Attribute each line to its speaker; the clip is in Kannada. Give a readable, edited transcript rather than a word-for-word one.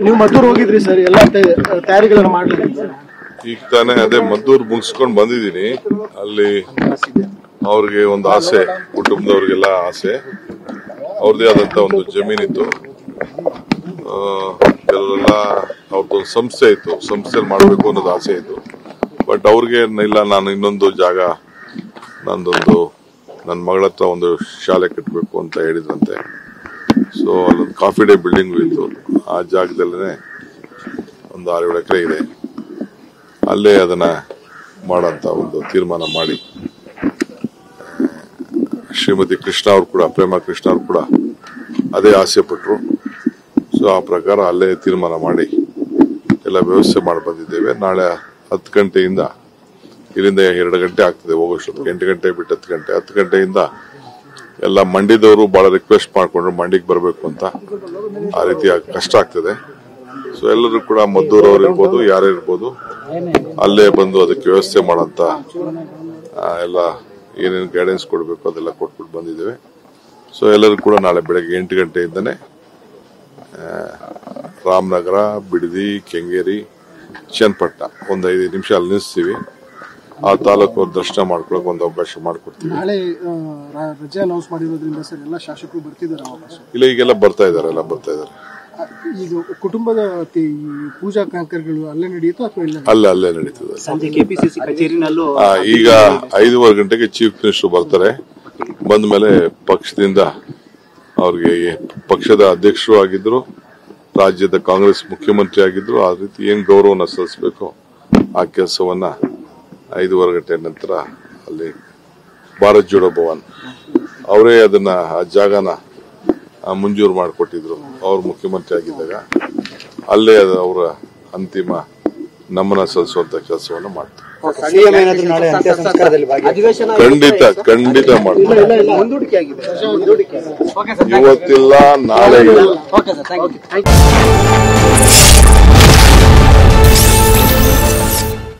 Speaker 1: ನೀವು ಮದ್ದೂರು ಹೋಗಿದ್ರಿ ಸರ್, ಎಲ್ಲ ತಯಾರಿಗಳನ್ನು ಮಾಡಲಿಕ್ಕೆ.
Speaker 2: ಈಗ ತಾನೇ ಅದೇ ಮದ್ದೂರು ಮುಗಿಸ್ಕೊಂಡು ಬಂದಿದ್ದೀನಿ. ಅಲ್ಲಿ ಅವ್ರಿಗೆ ಒಂದು ಆಸೆ, ಕುಟುಂಬದವ್ರಿಗೆಲ್ಲ ಆಸೆ, ಅವ್ರದೇ ಆದಂತ ಒಂದು ಜಮೀನಿತ್ತು, ಕೆಲವೆಲ್ಲ ಅವ್ರದ್ದೊಂದು ಸಂಸ್ಥೆ ಇತ್ತು, ಸಂಸ್ಥೆಯಲ್ಲಿ ಮಾಡಬೇಕು ಅನ್ನೋದು ಆಸೆ ಇತ್ತು. ಬಟ್ ಅವ್ರಿಗೆ ಇಲ್ಲ, ನಾನು ಇನ್ನೊಂದು ಜಾಗ, ನನ್ನ ಮಗಳ ಹತ್ರ ಒಂದು ಶಾಲೆ ಕಟ್ಟಬೇಕು ಅಂತ ಹೇಳಿದ್ರಂತೆ. ಸೊ ಅಲ್ಲೊಂದು ಕಾಫಿ ಡೇ ಬಿಲ್ಡಿಂಗ್ ಇತ್ತು, ಆ ಜಾಗದಲ್ಲೇ ಒಂದು 6-7 ಎಕರೆ ಇದೆ. ಅಲ್ಲೇ ಅದನ್ನ ಮಾಡಂತ ಒಂದು ತೀರ್ಮಾನ ಮಾಡಿ, ಶ್ರೀಮತಿ ಕೃಷ್ಣ ಅವ್ರು ಕೂಡ, ಪ್ರೇಮ ಕೃಷ್ಣ ಅವ್ರು ಕೂಡ ಅದೇ ಆಸೆ ಪಟ್ರು. ಸೊ ಆ ಪ್ರಕಾರ ಅಲ್ಲೇ ತೀರ್ಮಾನ ಮಾಡಿ ಎಲ್ಲ ವ್ಯವಸ್ಥೆ ಮಾಡಿ ಬಂದಿದ್ದೇವೆ. ನಾಳೆ 10 ಗಂಟೆಯಿಂದ, ಇಲ್ಲಿಂದ 2 ಗಂಟೆ ಆಗ್ತದೆ ಹೋಗೋಷ್ಟು, 8 ಗಂಟೆ ಬಿಟ್ಟು 10 ಗಂಟೆ, 10 ಗಂಟೆಯಿಂದ ಎಲ್ಲ ಮಂಡಿದವರು ಬಹಳ ರಿಕ್ವೆಸ್ಟ್ ಮಾಡ್ಕೊಂಡ್ರು ಮಂಡಿಗೆ ಬರಬೇಕು ಅಂತ. ಆ ರೀತಿ ಕಷ್ಟ ಆಗ್ತದೆ. ಸೊ ಎಲ್ಲರೂ ಕೂಡ ಮದ್ದೂರವ್ರು ಇರ್ಬೋದು, ಯಾರೇ ಇರ್ಬೋದು, ಅಲ್ಲೇ ಬಂದು ಅದಕ್ಕೆ ವ್ಯವಸ್ಥೆ ಮಾಡಂತ ಎಲ್ಲ ಏನೇನು ಗೈಡೆನ್ಸ್ ಕೊಡಬೇಕು ಅದೆಲ್ಲ ಕೊಟ್ಬಿಟ್ಟು ಬಂದಿದ್ದೇವೆ. ಸೊ ಎಲ್ಲರೂ ಕೂಡ ನಾಳೆ ಬೆಳಗ್ಗೆ 8 ಗಂಟೆಯಿಂದನೇ ರಾಮನಗರ, ಬಿಡದಿ, ಕೆಂಗೇರಿ, ಚನ್ನಪಟ್ಟಣ ಒಂದು 5 ನಿಮಿಷ ಅಲ್ಲಿ ನಿಲ್ಲಿಸ್ತೀವಿ. ಆ ತಾಲೂಕು ದರ್ಶನ ಮಾಡ್ಕೊಳಕ್ ಒಂದು ಅವಕಾಶ ಮಾಡಿಕೊಡ್ತೀವಿ.
Speaker 1: ನಾಳೆ ರಜೆ ಅನೌನ್ಸ್ ಮಾಡಿರೋದ್ರಿಂದ ಸರ್ ಎಲ್ಲ ಶಾಸಕರು ಬರ್ತಿದ್ದಾರೆ ವಾಪಸ್?
Speaker 2: ಇಲ್ಲ, ಈಗೆಲ್ಲ ಬರ್ತಾ ಇದ್ದಾರೆ.
Speaker 1: ಈಗ ಕುಟುಂಬದ ಪೂಜಾ ಕೈಂಕರ್ಯಗಳು ಅಲ್ಲೇ ನಡೆಯುತ್ತೋ ಅಥವಾ
Speaker 2: ಅಲ್ಲೇ ನಡೀತದೆ.
Speaker 1: ಸಂಜೆ ಕೆಪಿಸಿಸಿ ಕಚೇರಿನಲ್ಲೂ
Speaker 2: ಈಗ 5:15 ಗಂಟೆಗೆ ಚೀಫ್ ಮಿನಿಸ್ಟರ್ ಬರ್ತಾರೆ. ಬಂದ ಮೇಲೆ ಪಕ್ಷದಿಂದ ಅವ್ರಿಗೆ, ಪಕ್ಷದ ಅಧ್ಯಕ್ಷರು ಆಗಿದ್ರು, ರಾಜ್ಯದ ಕಾಂಗ್ರೆಸ್ ಮುಖ್ಯಮಂತ್ರಿ ಆಗಿದ್ರು, ಆ ರೀತಿ ಏನ್ ಗೌರವನ ಸಲ್ಲಿಸಬೇಕು ಆ ಕೆಲಸವನ್ನ 5:15 ಗಂಟೆ ನಂತರ ಅಲ್ಲಿ ಭಾರತ್ ಜೋಡೋ ಭವನ್ ಅವರೇ ಅದನ್ನ, ಆ ಜಾಗನ ಮಂಜೂರು ಮಾಡಿಕೊಟ್ಟಿದ್ರು ಅವ್ರು ಮುಖ್ಯಮಂತ್ರಿ ಆಗಿದ್ದಾಗ. ಅಲ್ಲೇ ಅವರ ಅಂತಿಮ ನಮನ ಸಲ್ಲಿಸುವಂತ ಕೆಲಸವನ್ನ ಮಾಡ್ತಾರೆ. ಖಂಡಿತ ಮಾಡ್ತಾರೆ. ಇವತ್ತಿಲ್ಲ, ನಾಳೆ ಇಲ್ಲ.